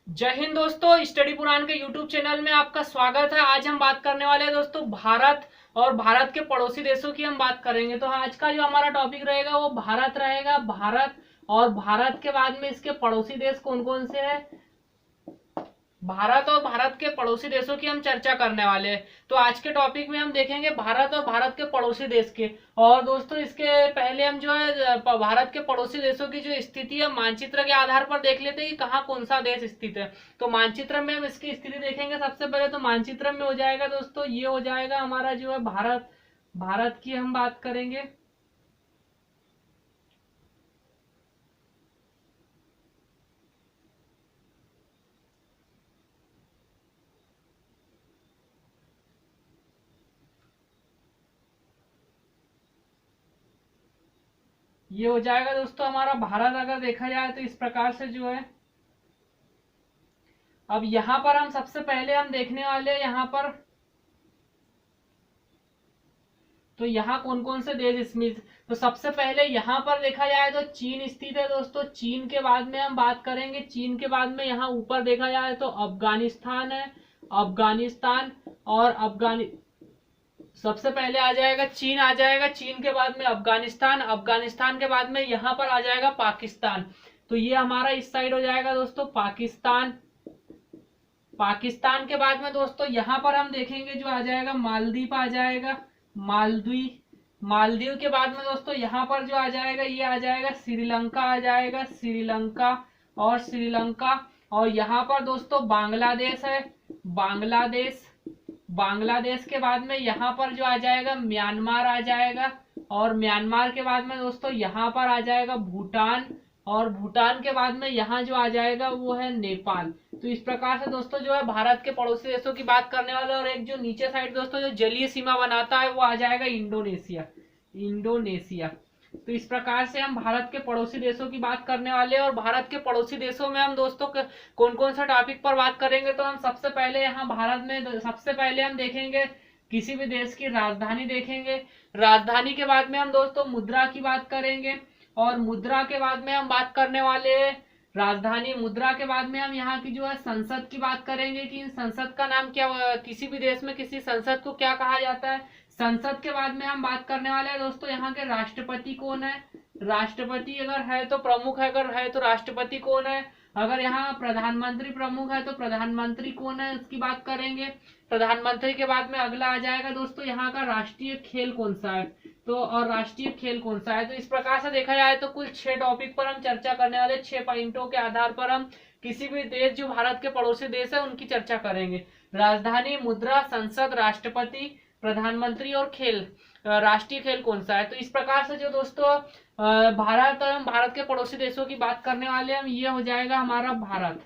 जय हिंद दोस्तों, स्टडी पुराण के यूट्यूब चैनल में आपका स्वागत है। आज हम बात करने वाले हैं दोस्तों भारत और भारत के पड़ोसी देशों की हम बात करेंगे। तो आज का जो हमारा टॉपिक रहेगा वो भारत रहेगा। भारत और भारत के बाद में इसके पड़ोसी देश कौन कौन से हैं। भारत और भारत के पड़ोसी देशों की हम चर्चा करने वाले हैं। तो आज के टॉपिक में हम देखेंगे भारत और भारत के पड़ोसी देश के। और दोस्तों इसके पहले हम जो है भारत के पड़ोसी देशों की जो स्थिति है मानचित्र के आधार पर देख लेते हैं कि कहाँ कौन सा देश स्थित है। तो मानचित्र में हम इसकी स्थिति देखेंगे। सबसे पहले तो मानचित्र में हो जाएगा दोस्तों, ये हो जाएगा हमारा जो है भारत। भारत की हम बात करेंगे। ये हो जाएगा दोस्तों हमारा भारत। अगर देखा जाए तो इस प्रकार से जो है, अब यहां पर हम सबसे पहले हम देखने वाले हैं यहाँ पर। तो यहाँ कौन कौन से देश इसमें, तो सबसे पहले यहाँ पर देखा जाए तो चीन स्थित है दोस्तों। चीन के बाद में हम बात करेंगे। चीन के बाद में यहाँ ऊपर देखा जाए तो अफगानिस्तान है। अफगानिस्तान और सबसे पहले आ जाएगा चीन, आ जाएगा चीन के बाद में अफगानिस्तान। अफगानिस्तान के बाद में यहाँ पर आ जाएगा पाकिस्तान। तो ये हमारा इस साइड हो जाएगा दोस्तों पाकिस्तान। पाकिस्तान के बाद में दोस्तों यहाँ पर हम देखेंगे जो आ जाएगा मालदीव आ जाएगा। मालदीव। मालदीव के बाद में दोस्तों यहाँ पर जो आ जाएगा ये आ जाएगा श्रीलंका आ जाएगा। श्रीलंका और श्रीलंका। और यहाँ पर दोस्तों बांग्लादेश है। बांग्लादेश। बांग्लादेश के बाद में यहाँ पर जो आ जाएगा म्यांमार आ जाएगा। और म्यांमार के बाद में दोस्तों यहाँ पर आ जाएगा भूटान। और भूटान के बाद में यहाँ जो आ जाएगा वो है नेपाल। तो इस प्रकार से दोस्तों जो है भारत के पड़ोसी देशों की बात करने वाले। और एक जो नीचे साइड दोस्तों जो जलीय सीमा बनाता है वो आ जाएगा इंडोनेशिया। इंडोनेशिया। तो इस प्रकार से हम भारत के पड़ोसी देशों की बात करने वाले हैं। और भारत के पड़ोसी देशों में हम दोस्तों कौन कौन सा टॉपिक पर बात करेंगे, तो हम सबसे पहले यहाँ भारत में सबसे पहले हम देखेंगे किसी भी देश की राजधानी देखेंगे। राजधानी के बाद में हम दोस्तों मुद्रा की बात करेंगे। और मुद्रा के बाद में हम बात करने वाले हैं राजधानी। मुद्रा के बाद में हम यहाँ की जो है संसद की बात करेंगे कि संसद का नाम क्या, किसी भी देश में किसी संसद को क्या कहा जाता है। संसद के बाद में हम बात करने वाले हैं दोस्तों यहाँ के राष्ट्रपति कौन है। राष्ट्रपति अगर है तो प्रमुख है, अगर है तो राष्ट्रपति कौन है। अगर यहाँ प्रधानमंत्री प्रमुख है तो प्रधानमंत्री कौन है, उसकी बात करेंगे। प्रधानमंत्री के बाद में अगला आ जाएगा दोस्तों यहाँ का राष्ट्रीय खेल कौन सा है। तो और राष्ट्रीय खेल कौन सा है। तो इस प्रकार से देखा जाए तो कुल 6 टॉपिक पर हम चर्चा करने वाले। 6 पॉइंटों के आधार पर हम किसी भी देश जो भारत के पड़ोसी देश है उनकी चर्चा करेंगे। राजधानी, मुद्रा, संसद, राष्ट्रपति, प्रधानमंत्री और खेल, राष्ट्रीय खेल कौन सा है। तो इस प्रकार से जो दोस्तों भारत और भारत के पड़ोसी देशों की बात करने वाले हम, ये हो जाएगा हमारा भारत।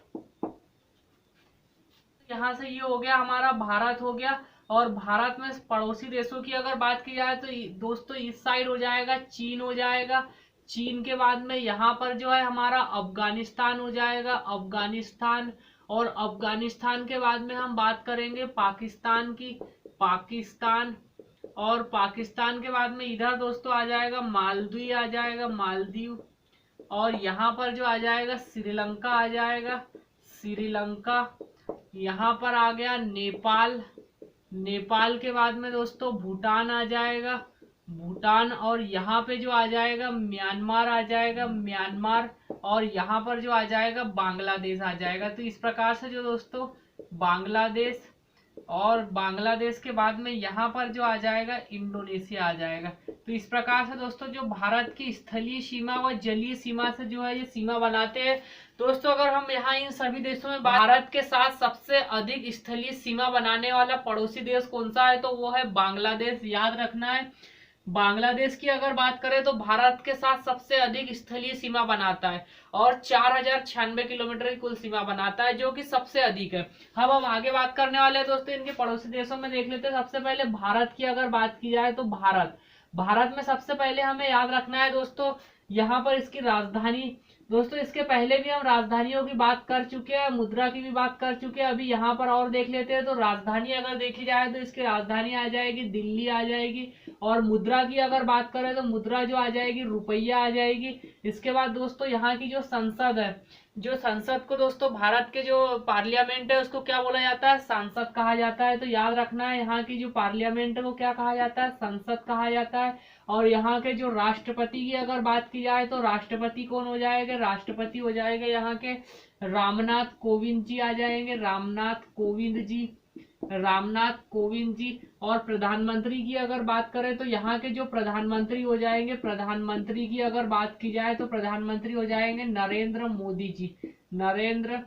यहाँ से ये हो गया हमारा भारत हो गया। और भारत में पड़ोसी देशों की अगर बात की जाए तो दोस्तों इस साइड हो जाएगा चीन हो जाएगा। चीन के बाद में यहाँ पर जो है हमारा अफगानिस्तान हो जाएगा। अफगानिस्तान। और अफगानिस्तान के बाद में हम बात करेंगे पाकिस्तान की। पाकिस्तान। और पाकिस्तान के बाद में इधर दोस्तों आ जाएगा मालदीव आ जाएगा। मालदीव। और यहाँ पर जो आ जाएगा श्रीलंका आ जाएगा। श्रीलंका। यहाँ पर आ गया नेपाल। नेपाल के बाद में दोस्तों भूटान आ जाएगा। भूटान। और यहाँ पे जो आ जाएगा म्यांमार आ जाएगा। म्यांमार। और यहाँ पर जो आ जाएगा बांग्लादेश आ जाएगा। तो इस प्रकार से जो दोस्तों बांग्लादेश। और बांग्लादेश के बाद में यहाँ पर जो आ जाएगा इंडोनेशिया आ जाएगा। तो इस प्रकार से दोस्तों जो भारत की स्थलीय सीमा व जलीय सीमा से जो है ये सीमा बनाते हैं। दोस्तों अगर हम यहाँ इन सभी देशों में भारत के साथ सबसे अधिक स्थलीय सीमा बनाने वाला पड़ोसी देश कौन सा है, तो वो है बांग्लादेश। याद रखना है। बांग्लादेश की अगर बात करें तो भारत के साथ सबसे अधिक स्थलीय सीमा बनाता है। और 4096 किलोमीटर की कुल सीमा बनाता है, जो कि सबसे अधिक है। अब हम आगे बात करने वाले हैं दोस्तों इनके पड़ोसी देशों में देख लेते हैं। सबसे पहले भारत की अगर बात की जाए तो भारत। भारत में सबसे पहले हमें याद रखना है दोस्तों यहाँ पर इसकी राजधानी। दोस्तों इसके पहले भी हम राजधानियों की बात कर चुके हैं, मुद्रा की भी बात कर चुके हैं। अभी यहाँ पर और देख लेते हैं। तो राजधानी अगर देखी जाए तो इसकी राजधानी आ जाएगी दिल्ली आ जाएगी। और मुद्रा की अगर बात करें तो मुद्रा जो आ जाएगी रुपया आ जाएगी। इसके बाद दोस्तों यहाँ की जो संसद है, जो संसद को दोस्तों, भारत के जो पार्लियामेंट है उसको क्या बोला जाता है, सांसद कहा जाता है। तो याद रखना है, यहाँ की जो पार्लियामेंट है वो क्या कहा जाता है, संसद कहा जाता है। और यहाँ के जो राष्ट्रपति की अगर बात की जाए तो राष्ट्रपति कौन हो जाएगा, राष्ट्रपति हो जाएगा यहाँ के रामनाथ कोविंद जी आ जाएंगे, रामनाथ कोविंद जी, रामनाथ कोविंद जी। और प्रधानमंत्री की अगर बात करें तो यहाँ के जो प्रधानमंत्री हो जाएंगे, प्रधानमंत्री की अगर बात की जाए तो प्रधानमंत्री हो जाएंगे नरेंद्र मोदी जी, नरेंद्र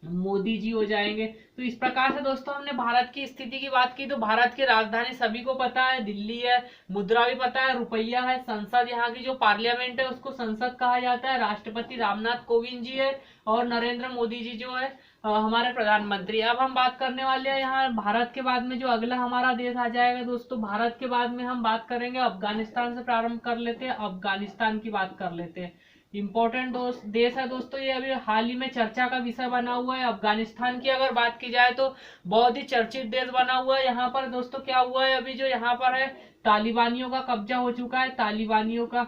मोदी जी हो जाएंगे। तो इस प्रकार से दोस्तों हमने भारत की स्थिति की बात की। तो भारत की राजधानी सभी को पता है, दिल्ली है, मुद्रा भी पता है, रुपया है, संसद यहाँ की जो पार्लियामेंट है उसको संसद कहा जाता है, राष्ट्रपति रामनाथ कोविंद जी है और नरेंद्र मोदी जी जो है हमारे प्रधानमंत्री। अब हम बात करने वाले हैं यहाँ भारत के बाद में जो अगला हमारा देश आ जाएगा दोस्तों, भारत के बाद में हम बात करेंगे अफगानिस्तान से प्रारंभ कर लेते हैं, अफगानिस्तान की बात कर लेते हैं। इम्पोर्टेंट देश है दोस्तों ये, अभी हाल ही में चर्चा का विषय बना हुआ है। अफगानिस्तान की अगर बात की जाए तो बहुत ही चर्चित देश बना हुआ है। यहाँ पर दोस्तों क्या हुआ है, अभी जो यहाँ पर है तालिबानियों का कब्जा हो चुका है, तालिबानियों का,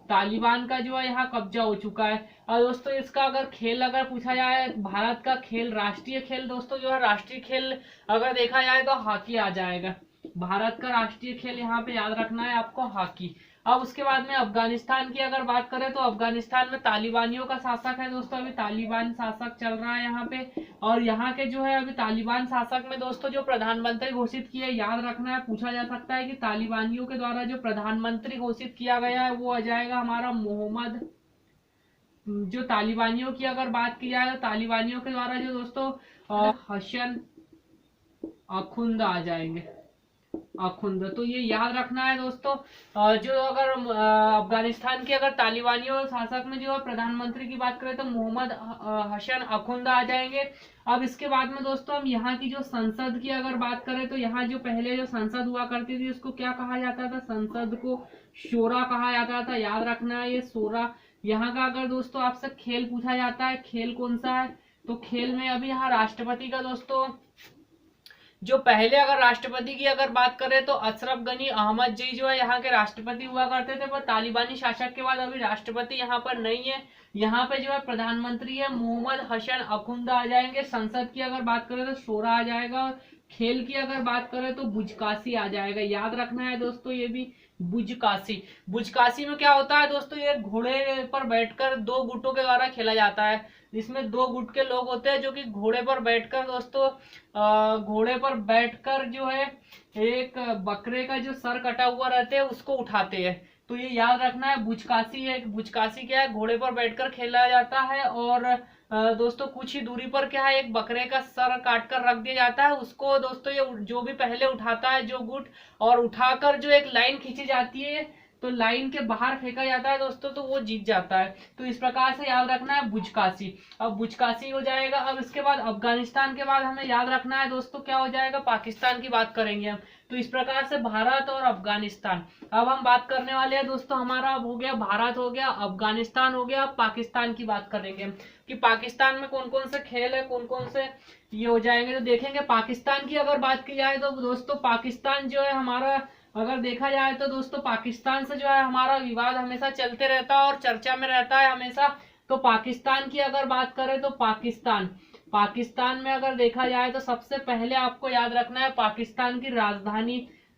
तालिबान का जो है यहाँ कब्जा हो चुका है। और दोस्तों इसका अगर खेल अगर पूछा जाए, भारत का खेल, राष्ट्रीय खेल दोस्तों जो है, राष्ट्रीय खेल अगर देखा जाए तो हॉकी आ जाएगा। भारत का राष्ट्रीय खेल यहाँ पे याद रखना है आपको, हॉकी। अब उसके बाद में अफगानिस्तान की अगर बात करें तो अफगानिस्तान में तालिबानियों का शासक है दोस्तों, अभी तालिबान शासक चल रहा है यहाँ पे। और यहाँ के जो है अभी तालिबान शासक में दोस्तों जो प्रधानमंत्री घोषित किए, याद रखना है, पूछा जा सकता है कि तालिबानियों के द्वारा जो प्रधानमंत्री घोषित किया गया है वो आ जाएगा हमारा मोहम्मद। जो तालिबानियों की अगर बात की जाए तो तालिबानियों के द्वारा जो दोस्तों हसन अखुंद आ जाएंगे, अखुंद। तो ये याद रखना है दोस्तों। जो अगर अफगानिस्तान के अगर तालिबानियों शासक में जो है प्रधानमंत्री की बात करें तो मोहम्मद हसन अखुंद आ जाएंगे। अब इसके बाद में दोस्तों हम यहाँ की जो संसद की अगर बात करें तो यहाँ जो पहले जो संसद हुआ करती थी उसको क्या कहा जाता था, संसद को शोरा कहा जाता था, याद रखना है ये शोरा। यहाँ का अगर दोस्तों आपसे खेल पूछा जाता है, खेल कौन सा है, तो खेल में अभी यहाँ राष्ट्रपति का दोस्तों, जो पहले अगर राष्ट्रपति की अगर बात करें तो अशरफ गनी अहमद जी जो है यहाँ के राष्ट्रपति हुआ करते थे, पर तालिबानी शासक के बाद अभी राष्ट्रपति यहाँ पर नहीं है। यहाँ पे जो है प्रधानमंत्री है मोहम्मद हसन अखुंद आ जाएंगे। संसद की अगर बात करें तो शोरा आ जाएगा। खेल की अगर बात करें तो बुजकाशी आ जाएगा, याद रखना है दोस्तों ये भी, बुजकाशी। बुजकाशी में क्या होता है दोस्तों, ये घोड़े पर बैठकर दो गुटों के द्वारा खेला जाता है। इसमें दो गुट के लोग होते हैं जो कि घोड़े पर बैठकर दोस्तों, घोड़े पर बैठकर जो है एक बकरे का जो सर कटा हुआ रहता है उसको उठाते हैं। तो ये याद रखना है, बुजकाशी है। बुजकाशी क्या है, घोड़े पर बैठकर खेला जाता है। और दोस्तों कुछ ही दूरी पर क्या है, एक बकरे का सर काट कर रख दिया जाता है, उसको दोस्तों ये जो भी पहले उठाता है जो गुट, और उठाकर जो एक लाइन खींची जाती है तो लाइन के बाहर फेंका जाता है दोस्तों, तो वो जीत जाता है। तो इस प्रकार से याद रखना है बुजकाशी। अब बुजकाशी हो जाएगा। अब इसके बाद अफगानिस्तान के बाद हमें याद रखना है दोस्तों क्या हो जाएगा, पाकिस्तान की बात करेंगे हम। तो इस प्रकार से भारत और अफगानिस्तान। अब हम बात करने वाले हैं दोस्तों, हमारा अब हो गया भारत, हो गया अफगानिस्तान, हो गया। अब पाकिस्तान की बात करेंगे हम कि पाकिस्तान में कौन कौन से खेल है, कौन कौन से ये हो जाएंगे। तो देखेंगे पाकिस्तान की अगर बात की जाए तो दोस्तों पाकिस्तान जो है हमारा, अगर देखा जाए तो दोस्तों पाकिस्तान से जो है हमारा विवाद हमेशा चलते रहता है और चर्चा में रहता है हमेशा। तो पाकिस्तान की अगर बात करें तो पाकिस्तान में अगर देखा जाए तो सबसे पहले आपको याद रखना है पाकिस्तान की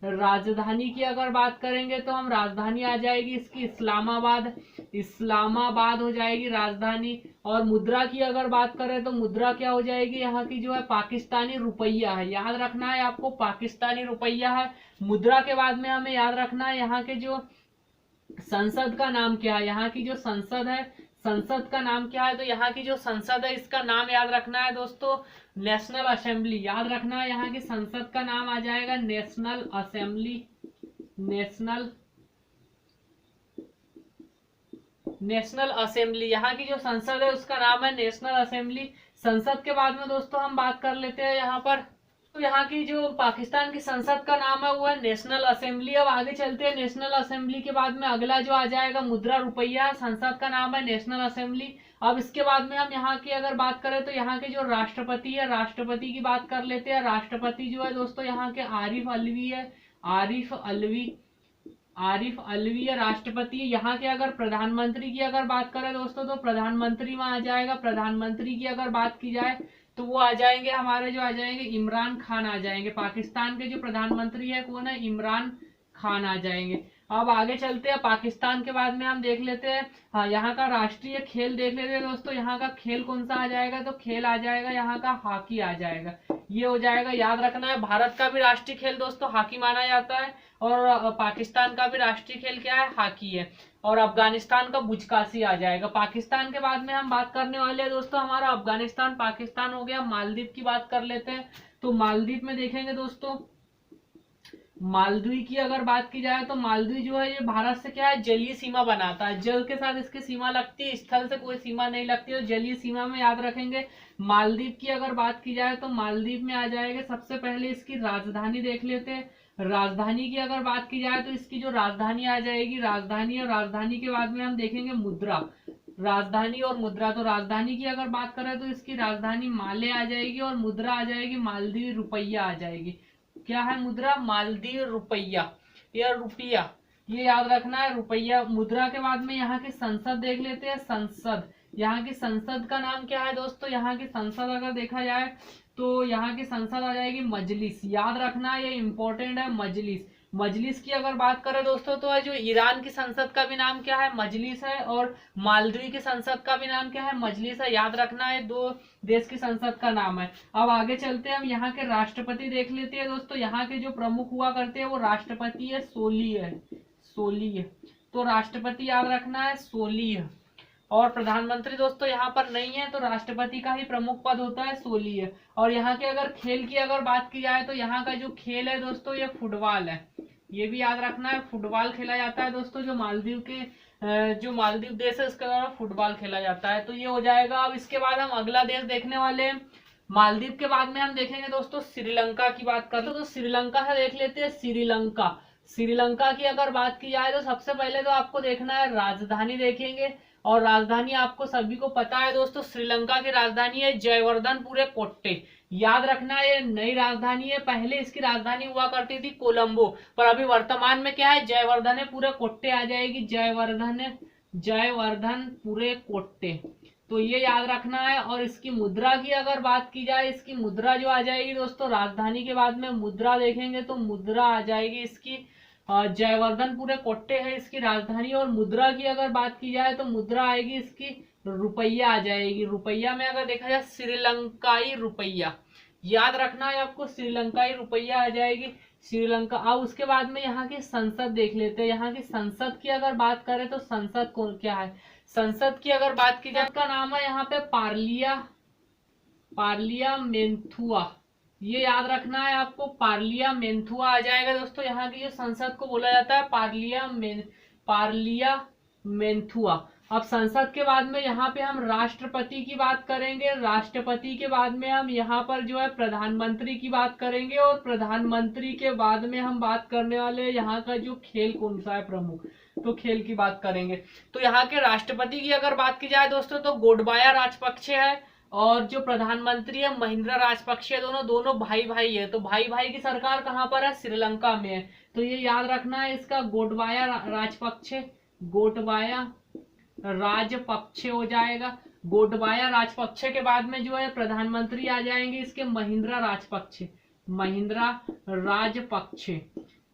राजधानी की अगर बात करेंगे तो हम राजधानी आ जाएगी इसकी इस्लामाबाद, इस्लामाबाद हो जाएगी राजधानी। और मुद्रा की अगर बात करें तो मुद्रा क्या हो जाएगी, यहाँ की जो है पाकिस्तानी रुपया है, याद रखना है आपको, पाकिस्तानी रुपया है। मुद्रा के बाद में हमें याद रखना है यहाँ के जो संसद का नाम क्या है, यहाँ की जो संसद है, संसद का नाम क्या है। तो यहाँ की जो संसद है इसका नाम याद रखना है दोस्तों, नेशनल असेंबली, याद रखना है। यहाँ की संसद का नाम आ जाएगा नेशनल असेंबली, नेशनल असेंबली। यहाँ की जो संसद है उसका नाम है नेशनल असेंबली। संसद के बाद में दोस्तों हम बात कर लेते हैं यहाँ पर, तो यहाँ की जो पाकिस्तान की संसद का नाम है वो है नेशनल असेंबली। अब आगे चलते हैं, नेशनल असेंबली के बाद में अगला जो आ जाएगा मुद्रा रुपया, संसद का नाम है नेशनल असेंबली। अब इसके बाद में हम यहाँ की अगर बात करें तो यहाँ के जो राष्ट्रपति है, राष्ट्रपति की बात कर लेते हैं। राष्ट्रपति जो है दोस्तों यहाँ के आरिफ अलवी है, आरिफ अलवी, आरिफ अलवी या राष्ट्रपति। यहाँ के अगर प्रधानमंत्री की अगर बात करें दोस्तों तो प्रधानमंत्री में आ जाएगा। प्रधानमंत्री की अगर बात की जाए तो वो आ जाएंगे हमारे, जो आ जाएंगे इमरान खान आ जाएंगे। पाकिस्तान के जो प्रधानमंत्री है कौन है, इमरान खान आ जाएंगे। अब आगे चलते हैं, पाकिस्तान के बाद में हम देख लेते हैं, हाँ यहाँ का राष्ट्रीय खेल देख लेते हैं दोस्तों। यहाँ का खेल कौन सा आ जाएगा, तो खेल आ जाएगा यहाँ का हॉकी आ जाएगा। ये हो जाएगा, याद रखना है। भारत का भी राष्ट्रीय खेल दोस्तों हॉकी माना जाता है, और पाकिस्तान का भी राष्ट्रीय खेल क्या है, हॉकी है। और अफगानिस्तान का बुजकाशी आ जाएगा। पाकिस्तान के बाद में हम बात करने वाले हैं दोस्तों, हमारा अफगानिस्तान पाकिस्तान हो गया। मालदीव की बात कर लेते हैं, तो मालदीव में देखेंगे दोस्तों, मालदीव की अगर बात की जाए तो मालदीव जो है ये भारत से क्या है, जलीय सीमा बनाता है। जल के साथ इसकी सीमा लगती है, स्थल से कोई सीमा नहीं लगती है, जलीय सीमा में याद रखेंगे। मालदीव की अगर बात की जाए तो मालदीव में आ जाएगा, सबसे पहले इसकी राजधानी देख लेते हैं। राजधानी की अगर बात की जाए तो इसकी जो राजधानी आ जाएगी, राजधानी, और राजधानी के बाद में हम देखेंगे मुद्रा। राजधानी और मुद्रा, तो राजधानी की अगर बात करें तो इसकी राजधानी माले आ जाएगी, और मुद्रा आ जाएगी मालदीव रुपया आ जाएगी। क्या है मुद्रा, मालदीव रुपया या रुपया, ये याद रखना है, रुपया। मुद्रा के बाद में यहाँ की संसद देख लेते हैं। संसद, यहाँ की संसद का नाम क्या है दोस्तों, यहाँ की संसद अगर देखा जाए तो यहाँ की संसद आ जाएगी मजलिस। याद रखना है, ये इंपॉर्टेंट है, मजलिस। मजलिस की अगर बात करें दोस्तों तो जो ईरान की संसद का भी नाम क्या है, मजलिस है, और मालदीव की संसद का भी नाम क्या है, मजलिस है। याद रखना है, दो देश की संसद का नाम है। अब आगे चलते हैं, हम यहाँ के राष्ट्रपति देख लेते हैं दोस्तों। यहाँ के जो प्रमुख हुआ करते हैं वो राष्ट्रपति है, सोलीह है, सोलीह। तो राष्ट्रपति याद रखना है, सोलीह। और प्रधानमंत्री दोस्तों यहाँ पर नहीं है, तो राष्ट्रपति का ही प्रमुख पद होता है, सोलीह। और यहाँ के अगर खेल की अगर बात की जाए तो यहाँ का जो खेल है दोस्तों ये फुटबॉल है। ये भी याद रखना है, फुटबॉल खेला जाता है दोस्तों। जो मालदीव देश है उसके द्वारा फुटबॉल खेला जाता है। तो ये हो जाएगा। अब इसके बाद हम अगला देश देखने वाले हैं। मालदीव के बाद में हम देखेंगे दोस्तों श्रीलंका की बात करते हैं, तो श्रीलंका से देख लेते हैं। श्रीलंका, श्रीलंका की अगर बात की जाए तो सबसे पहले तो आपको देखना है राजधानी देखेंगे, और राजधानी आपको सभी को पता है दोस्तों, श्रीलंका की राजधानी है जयवर्धनपुरे कोट्टे। याद रखना है, ये नई राजधानी है, पहले इसकी राजधानी हुआ करती थी कोलंबो, पर अभी वर्तमान में क्या है, जयवर्धनपुरे कोट्टे आ जाएगी, जयवर्धनपुरे कोट्टे। तो ये याद रखना है। और इसकी मुद्रा की अगर बात की जाए, इसकी मुद्रा जो आ जाएगी दोस्तों, राजधानी के बाद में मुद्रा देखेंगे तो मुद्रा आ जाएगी इसकी, जयवर्धनपुरे कोट्टे है इसकी राजधानी। और मुद्रा की अगर बात की जाए तो मुद्रा आएगी इसकी रुपया आ जाएगी। रुपया में अगर देखा जाए श्रीलंकाई रुपया, याद रखना है आपको, श्रीलंकाई रुपया आ जाएगी, श्रीलंका। अब उसके बाद में यहाँ की संसद देख लेते हैं। यहाँ की संसद की अगर बात करें तो संसद कौन क्या है, संसद की अगर बात की जाए, का नाम है यहाँ पे पार्लियामेंथुआ। ये याद रखना है आपको, पार्लियामेंथुआ आ जाएगा दोस्तों। यहाँ की जो संसद को बोला जाता है पार्लियामेंथुआ। अब संसद के बाद में यहाँ पे हम राष्ट्रपति की बात करेंगे। राष्ट्रपति के बाद में हम यहाँ पर जो है प्रधानमंत्री की बात करेंगे, और प्रधानमंत्री के बाद में हम बात करने वाले हैं यहाँ का जो खेल कौन सा है प्रमुख, तो खेल की बात करेंगे। तो यहाँ के राष्ट्रपति की अगर बात की जाए दोस्तों तो गोटबाया राजपक्षे है, और जो प्रधानमंत्री है महिंद्रा राजपक्षे, दोनों भाई भाई है। तो भाई भाई की सरकार कहाँ पर है, श्रीलंका में है। तो ये याद रखना है, इसका गोटबाया राजपक्षे, गोटबाया राजपक्षे हो जाएगा। गोटबाया राजपक्षे के बाद में जो है प्रधानमंत्री आ जाएंगे इसके महिंद्रा राजपक्षे, महिंद्रा राजपक्षे।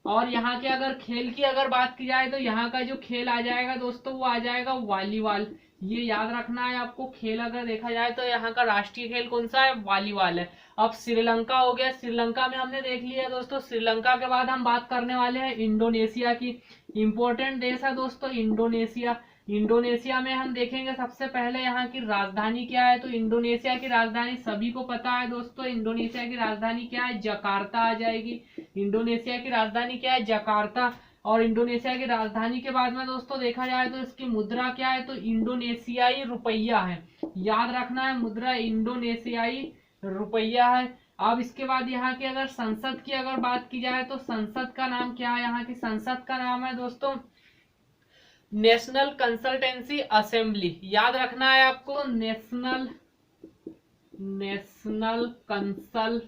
और यहाँ के अगर खेल की अगर बात की जाए तो यहाँ का जो खेल आ जाएगा दोस्तों वो आ जाएगा वॉलीबॉल। ये याद रखना है आपको, खेल अगर देखा जाए तो यहाँ का राष्ट्रीय खेल कौन सा है, वॉलीबॉल है। अब श्रीलंका हो गया, श्रीलंका में हमने देख लिया दोस्तों। श्रीलंका के बाद हम बात करने वाले हैं इंडोनेशिया की। इंपॉर्टेंट देश है दोस्तों इंडोनेशिया। इंडोनेशिया में हम देखेंगे सबसे पहले यहाँ की राजधानी क्या है, तो इंडोनेशिया की राजधानी सभी को पता है दोस्तों। इंडोनेशिया की राजधानी क्या है, जकार्ता आ जाएगी। इंडोनेशिया की राजधानी क्या है, जकार्ता। और इंडोनेशिया की राजधानी के बाद में दोस्तों देखा जाए तो इसकी मुद्रा क्या है, तो इंडोनेशियाई रुपया है। याद रखना है, मुद्रा इंडोनेशियाई रुपया है। अब इसके बाद यहाँ की अगर संसद की अगर बात की जाए तो संसद का नाम क्या है, यहाँ की संसद का नाम है दोस्तों नेशनल कंसल्टेंसी असेंबली। याद रखना है आपको, नेशनल कंसल्टेंसी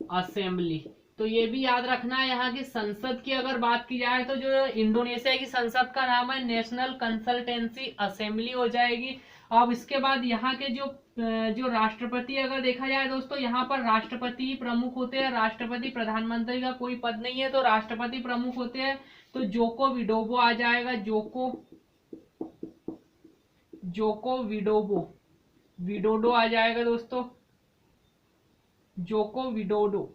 असेंबली। तो ये भी याद रखना है। यहाँ की संसद की अगर बात की जाए तो जो इंडोनेशिया की संसद का नाम है नेशनल कंसल्टेंसी असेंबली हो जाएगी। अब इसके बाद यहाँ के जो राष्ट्रपति अगर देखा जाए दोस्तों, यहाँ पर राष्ट्रपति ही प्रमुख होते हैं, राष्ट्रपति प्रधानमंत्री का कोई पद नहीं है, तो राष्ट्रपति प्रमुख होते हैं। तो जोको विडोडो आ जाएगा, जोको विडोडो आ जाएगा दोस्तों, जोको विडोडो।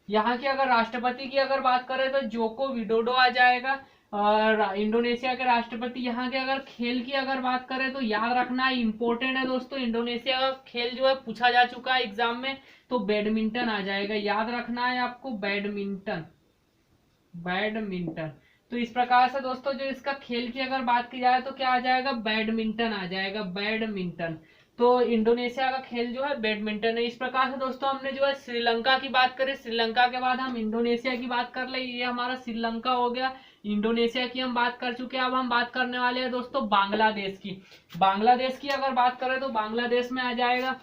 यहाँ की अगर राष्ट्रपति की अगर बात करें तो जोको विडोडो आ जाएगा। और इंडोनेशिया के राष्ट्रपति। यहाँ के अगर खेल की अगर बात करें तो याद रखना इंपॉर्टेंट है दोस्तों, इंडोनेशिया का खेल जो है पूछा जा चुका है एग्जाम में, तो बैडमिंटन आ जाएगा। याद रखना है आपको बैडमिंटन। तो इस प्रकार से दोस्तों जो इसका खेल की अगर बात की जाए तो क्या आ जाएगा, बैडमिंटन आ जाएगा, बैडमिंटन। तो इंडोनेशिया का खेल जो है बैडमिंटन है। इस प्रकार से दोस्तों हमने जो है श्रीलंका की बात करें, श्रीलंका के बाद हम इंडोनेशिया की बात कर ले। ये हमारा श्रीलंका हो गया, इंडोनेशिया की हम बात कर चुके हैं। अब हम बात करने वाले हैं दोस्तों बांग्लादेश की। बांग्लादेश की अगर बात करें तो बांग्लादेश में आ जाएगा,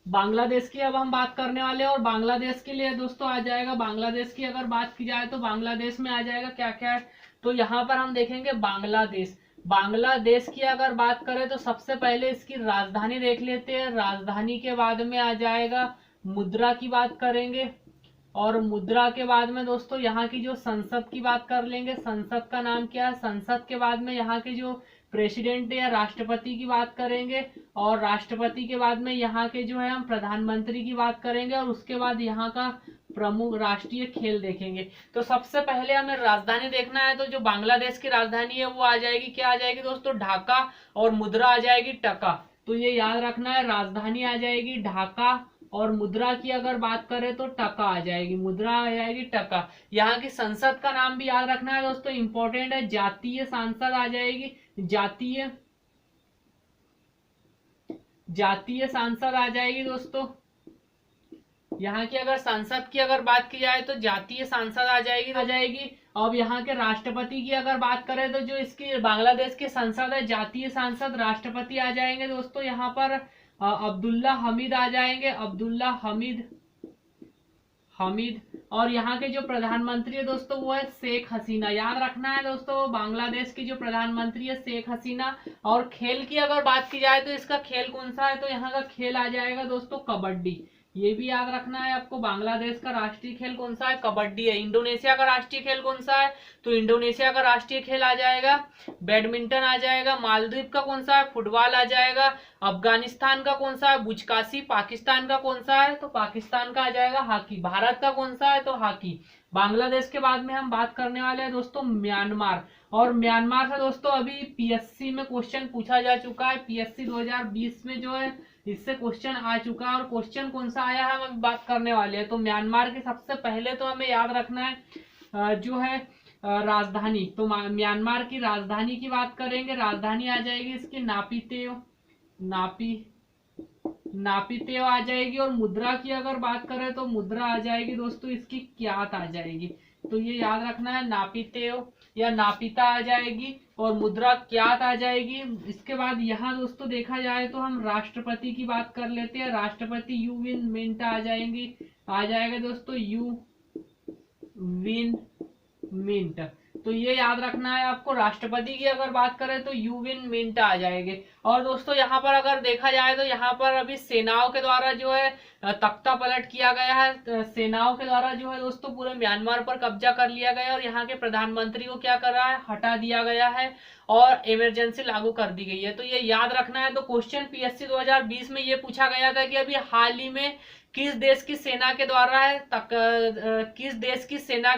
बांग्लादेश की अब हम बात करने वाले हैं। और बांग्लादेश के लिए दोस्तों आ जाएगा, बांग्लादेश की अगर बात की जाए तो बांग्लादेश में आ जाएगा क्या क्या है, तो यहाँ पर हम देखेंगे बांग्लादेश। बांग्लादेश की अगर बात करें तो सबसे पहले इसकी राजधानी देख लेते हैं। राजधानी के बाद में आ जाएगा मुद्रा की बात करेंगे, और मुद्रा के बाद में दोस्तों यहाँ की जो संसद की बात कर लेंगे, संसद का नाम क्या है। संसद के बाद में यहाँ के जो प्रेसिडेंट या राष्ट्रपति की बात करेंगे, और राष्ट्रपति के बाद में यहाँ के जो है हम प्रधानमंत्री की बात करेंगे, और उसके बाद यहाँ का प्रमुख राष्ट्रीय खेल देखेंगे। तो सबसे पहले हमें राजधानी देखना है, तो जो बांग्लादेश की राजधानी है वो आ जाएगी, क्या आ जाएगी दोस्तों, ढाका, और मुद्रा आ जाएगी टका। तो ये याद रखना है, राजधानी आ जाएगी ढाका, और मुद्रा की अगर बात करें तो टका आ जाएगी, मुद्रा आ जाएगी टका। यहाँ की संसद का नाम भी याद रखना है दोस्तों, इंपॉर्टेंट है, जातीय संसद आ जाएगी, जातीय सांसद आ जाएगी दोस्तों। यहाँ की अगर संसद की अगर बात की जाए तो जातीय सांसद आ जाएगी। अब यहाँ के राष्ट्रपति की अगर बात करें तो जो इसकी बांग्लादेश की संसद है, जातीय सांसद, राष्ट्रपति आ जाएंगे दोस्तों। यहाँ पर अब्दुल्ला हमीद आ जाएंगे, अब्दुल्ला हमीद। और यहाँ के जो प्रधानमंत्री है दोस्तों वो है शेख हसीना। याद रखना है दोस्तों, बांग्लादेश की जो प्रधानमंत्री है शेख हसीना। और खेल की अगर बात की जाए तो इसका खेल कौन सा है, तो यहाँ का खेल आ जाएगा दोस्तों कबड्डी। ये भी याद रखना है आपको, बांग्लादेश का राष्ट्रीय खेल कौन सा है, कबड्डी है। इंडोनेशिया का राष्ट्रीय खेल कौन सा है, तो इंडोनेशिया का राष्ट्रीय खेल आ जाएगा बैडमिंटन आ जाएगा। मालदीव का कौन सा है, फुटबॉल आ जाएगा। अफगानिस्तान का कौन सा है, बुजकाशी। पाकिस्तान का कौन सा है, तो पाकिस्तान का आ जाएगा हॉकी। भारत का कौन सा है, तो हॉकी। बांग्लादेश के बाद में हम बात करने वाले हैं दोस्तों म्यांमार। और म्यांमार से दोस्तों अभी पीएससी में क्वेश्चन पूछा जा चुका है, पीएससी 2020 में जो है इससे क्वेश्चन आ चुका है। और क्वेश्चन कौन सा आया है हम अभी बात करने वाले हैं। तो म्यांमार के सबसे पहले तो हमें याद रखना है जो है राजधानी। तो म्यांमार की राजधानी की बात करेंगे, राजधानी आ जाएगी इसकी नापीतेव आ जाएगी। और मुद्रा की अगर बात करें तो मुद्रा आ जाएगी दोस्तों इसकी क्यात आ जाएगी। तो ये याद रखना है, नापीतेव या नापिता आ जाएगी, और मुद्रा क्यात आ जाएगी। इसके बाद यहाँ दोस्तों देखा जाए तो हम राष्ट्रपति की बात कर लेते हैं। राष्ट्रपति यू विन मिंट आ जाएगा दोस्तों, यू विन मिंट। तो ये याद रखना है आपको। राष्ट्रपति की अगर बात करें तो यू विन मिंट आ जाएंगे। और दोस्तों यहाँ पर अगर देखा जाए तो यहाँ पर अभी सेनाओं के द्वारा जो है तख्ता पलट किया गया है। सेनाओं के द्वारा जो है दोस्तों पूरे म्यांमार पर कब्जा कर लिया गया है, और यहाँ के प्रधानमंत्री को क्या कर रहा है, हटा दिया गया है, और इमरजेंसी लागू कर दी गई है। तो ये याद रखना है। तो क्वेश्चन पीएससी 2020 में ये पूछा गया था कि अभी हाल ही में किस देश की सेना के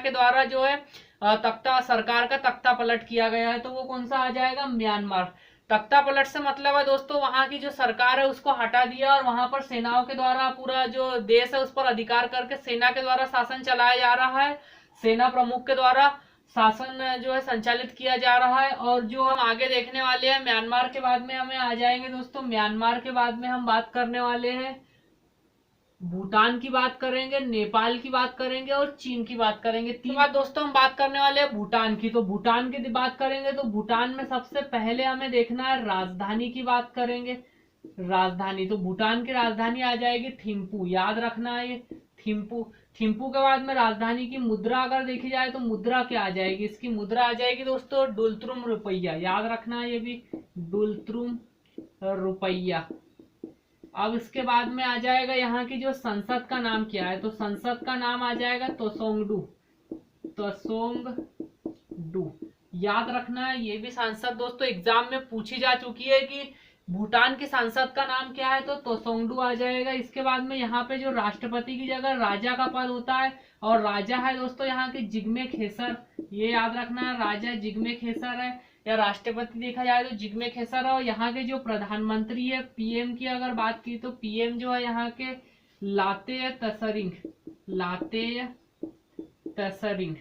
द्वारा जो है तख्ता, सरकार का तख्ता पलट किया गया है, तो वो कौन सा आ जाएगा, म्यांमार। तख्ता पलट से मतलब है दोस्तों वहां की जो सरकार है उसको हटा दिया, और वहां पर सेनाओं के द्वारा पूरा जो देश है उस पर अधिकार करके सेना के द्वारा शासन चलाया जा रहा है। सेना प्रमुख के द्वारा शासन जो है संचालित किया जा रहा है। और जो हम आगे देखने वाले हैं, म्यांमार के बाद में हमें आ जाएंगे दोस्तों, म्यांमार के बाद में हम बात करने वाले हैं भूटान की बात करेंगे, नेपाल की बात करेंगे, और चीन की बात करेंगे। तीन बात दोस्तों हम बात करने वाले हैं भूटान की। तो भूटान की बात करेंगे तो भूटान में सबसे पहले हमें देखना है राजधानी की बात करेंगे। राजधानी, तो भूटान की राजधानी आ जाएगी थिम्पू। याद रखना है ये थिम्पू। थिम्पू के बाद में राजधानी की मुद्रा अगर देखी जाए तो मुद्रा क्या आ जाएगी, इसकी मुद्रा आ जाएगी दोस्तों डुलतुम रुपया, याद रखना है ये भी, डुलतुम रुपया। अब इसके बाद में आ जाएगा यहाँ की जो संसद का नाम क्या है, तो संसद का नाम आ जाएगा तोसोंगडू, तोसोंगडू, याद रखना है। ये भी सांसद दोस्तों एग्जाम में पूछी जा चुकी है कि भूटान की सांसद का नाम क्या है, तो तोसोंगडू आ जाएगा। इसके बाद में यहाँ पे जो राष्ट्रपति की जगह राजा का पद होता है, और राजा है दोस्तों यहाँ के जिग्मे खेसर, ये याद रखना है, राजा जिग्मे खेसर है, या राष्ट्रपति देखा जाए तो जिग्मे खेसर है। और यहाँ के जो प्रधानमंत्री है, पीएम की अगर बात की तो पीएम जो है यहाँ के लातेय तसरिंग, लातेय तसरिंग,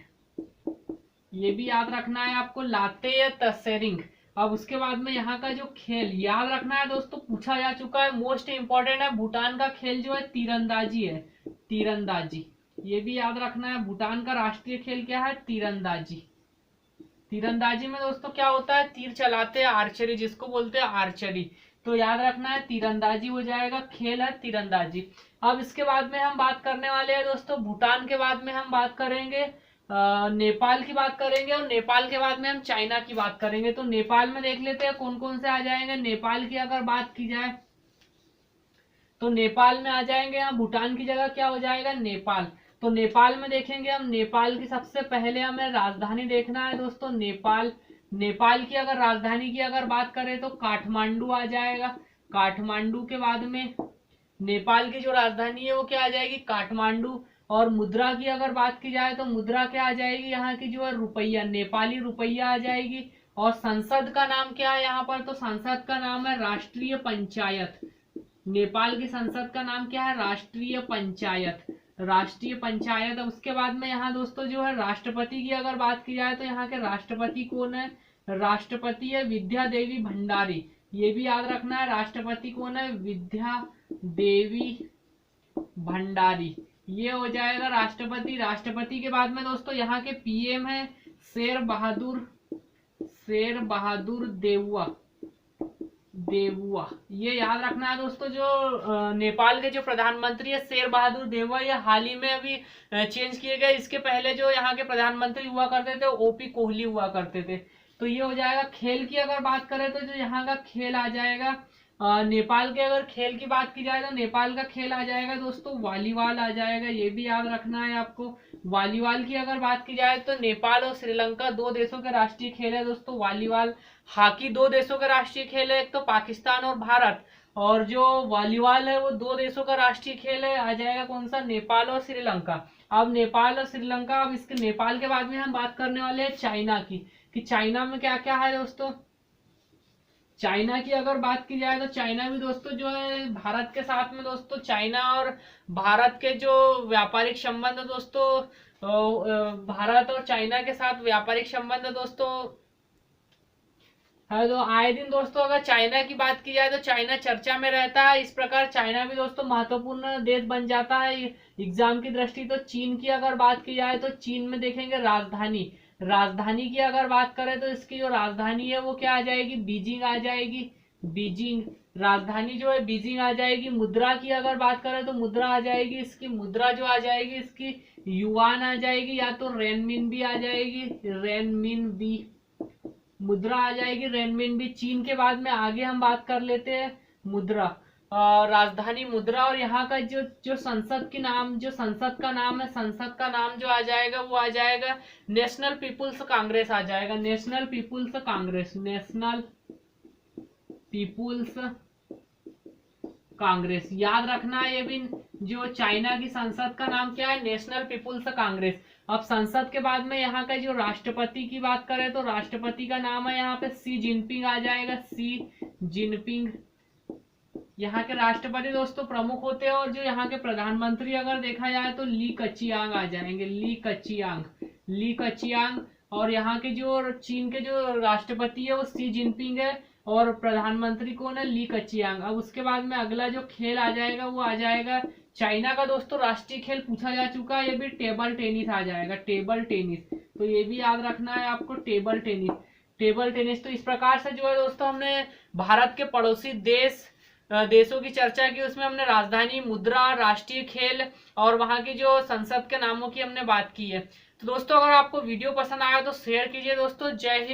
ये भी याद रखना है आपको, लातेय तसरिंग। अब उसके बाद में यहाँ का जो खेल याद रखना है दोस्तों, पूछा जा चुका है, मोस्ट इंपॉर्टेंट है, भूटान का खेल जो है तीरंदाजी है, तीरंदाजी, ये भी याद रखना है। भूटान का राष्ट्रीय खेल क्या है, तीरंदाजी। तीरंदाजी में दोस्तों क्या होता है, तीर चलाते हैं, आर्चरी जिसको बोलते हैं आर्चरी, तो याद रखना है तीरंदाजी हो जाएगा, खेल है तीरंदाजी। अब इसके बाद में हम बात करने वाले हैं दोस्तों, भूटान के बाद में हम बात करेंगे नेपाल की बात करेंगे, और नेपाल के बाद में हम चाइना की बात करेंगे। तो नेपाल में देख लेते हैं कौन कौन से आ जाएंगे। नेपाल की अगर बात की जाए तो नेपाल में आ जाएंगे, यहाँ भूटान की जगह क्या हो जाएगा, नेपाल। तो नेपाल में देखेंगे हम, नेपाल की सबसे पहले हमें राजधानी देखना है दोस्तों, नेपाल। नेपाल की अगर राजधानी की अगर बात करें तो काठमांडू आ जाएगा। काठमांडू के बाद में नेपाल की जो राजधानी है वो क्या आ जाएगी, काठमांडू। और मुद्रा की अगर बात की जाए तो मुद्रा क्या आ जाएगी, यहाँ की जो है रुपया, नेपाली रुपया आ जाएगी। और संसद का नाम क्या है यहाँ पर, तो संसद का नाम है राष्ट्रीय पंचायत। नेपाल की संसद का नाम क्या है, राष्ट्रीय पंचायत, राष्ट्रीय पंचायत। अब उसके बाद में यहाँ दोस्तों जो है राष्ट्रपति की अगर बात की जाए तो यहाँ के राष्ट्रपति कौन है, राष्ट्रपति है विद्या देवी भंडारी, ये भी याद रखना है, राष्ट्रपति कौन है, विद्या देवी भंडारी, ये हो जाएगा राष्ट्रपति। राष्ट्रपति के बाद में दोस्तों यहाँ के पीएम है शेर बहादुर देवुआ, ये याद रखना है दोस्तों। जो नेपाल के जो प्रधानमंत्री है शेर बहादुर देवुआ, ये हाल ही में अभी चेंज किए गए। इसके पहले जो यहाँ के प्रधानमंत्री हुआ करते थे ओपी कोहली हुआ करते थे। तो ये हो जाएगा। खेल की अगर बात करें तो जो यहाँ का खेल आ जाएगा, नेपाल के अगर खेल की बात की जाए तो नेपाल का खेल आ जाएगा दोस्तों वॉलीबॉल आ जाएगा, ये भी याद रखना है आपको। वॉलीबॉल की अगर बात की जाए तो नेपाल और श्रीलंका दो देशों के राष्ट्रीय खेल है दोस्तों वॉलीबॉल। हॉकी दो देशों का राष्ट्रीय खेल है, एक तो पाकिस्तान और भारत, और जो वॉलीबॉल है वो दो देशों का राष्ट्रीय खेल है, आ जाएगा कौन सा, नेपाल और श्रीलंका। अब नेपाल और श्रीलंका, अब इसके नेपाल के बाद में हम बात करने वाले हैं चाइना की, कि चाइना में क्या क्या है दोस्तों। चाइना की अगर बात की जाए तो चाइना भी दोस्तों जो है भारत के साथ में दोस्तों, चाइना और भारत के जो व्यापारिक संबंध दोस्तों, भारत और चाइना के साथ व्यापारिक संबंध दोस्तों है। तो आए दिन दोस्तों अगर चाइना की बात की जाए तो चाइना चर्चा में रहता है। इस प्रकार चाइना भी दोस्तों महत्वपूर्ण देश बन जाता है एग्जाम की दृष्टि। तो चीन की अगर बात की जाए तो चीन में देखेंगे राजधानी की अगर बात करें तो इसकी जो राजधानी है वो क्या आ जाएगी, बीजिंग आ जाएगी, बीजिंग, राजधानी जो है बीजिंग आ जाएगी। मुद्रा की अगर बात करें तो मुद्रा आ जाएगी, इसकी मुद्रा जो आ जाएगी इसकी युआन आ जाएगी, या तो रेनमिनबी आ जाएगी, रेनमिनबी मुद्रा आ जाएगी, रेनमिनबी। चीन के बाद में आगे हम बात कर लेते हैं मुद्रा, राजधानी मुद्रा। और यहाँ का जो संसद का नाम है, संसद का नाम जो आ जाएगा वो आ जाएगा नेशनल पीपुल्स कांग्रेस आ जाएगा, नेशनल पीपुल्स कांग्रेस, नेशनल पीपुल्स कांग्रेस, याद रखना है ये भी। जो चाइना की संसद का नाम क्या है, नेशनल पीपुल्स कांग्रेस। अब संसद के बाद में यहाँ का जो राष्ट्रपति की बात करें तो राष्ट्रपति का नाम है यहाँ पे सी जिनपिंग आ जाएगा, सी जिनपिंग। यहाँ के राष्ट्रपति दोस्तों प्रमुख होते हैं। और जो यहाँ के प्रधानमंत्री अगर देखा जाए तो ली कचियांग आ जाएंगे, ली कचियांग। और यहाँ के जो चीन के जो राष्ट्रपति है वो सी जिनपिंग है, और प्रधानमंत्री कौन है, ली कचियांग। अब उसके बाद में अगला जो खेल आ जाएगा वो आ जाएगा चाइना का दोस्तों राष्ट्रीय खेल पूछा जा चुका है, ये भी टेबल टेनिस आ जाएगा, टेबल टेनिस। तो ये भी याद रखना है आपको, टेबल टेनिस। तो इस प्रकार से जो है दोस्तों हमने भारत के पड़ोसी देश देशों की चर्चा की, उसमें हमने राजधानी, मुद्रा, राष्ट्रीय खेल और वहां की जो संसद के नामों की हमने बात की है। तो दोस्तों अगर आपको वीडियो पसंद आया तो शेयर कीजिए दोस्तों। जय हिंद।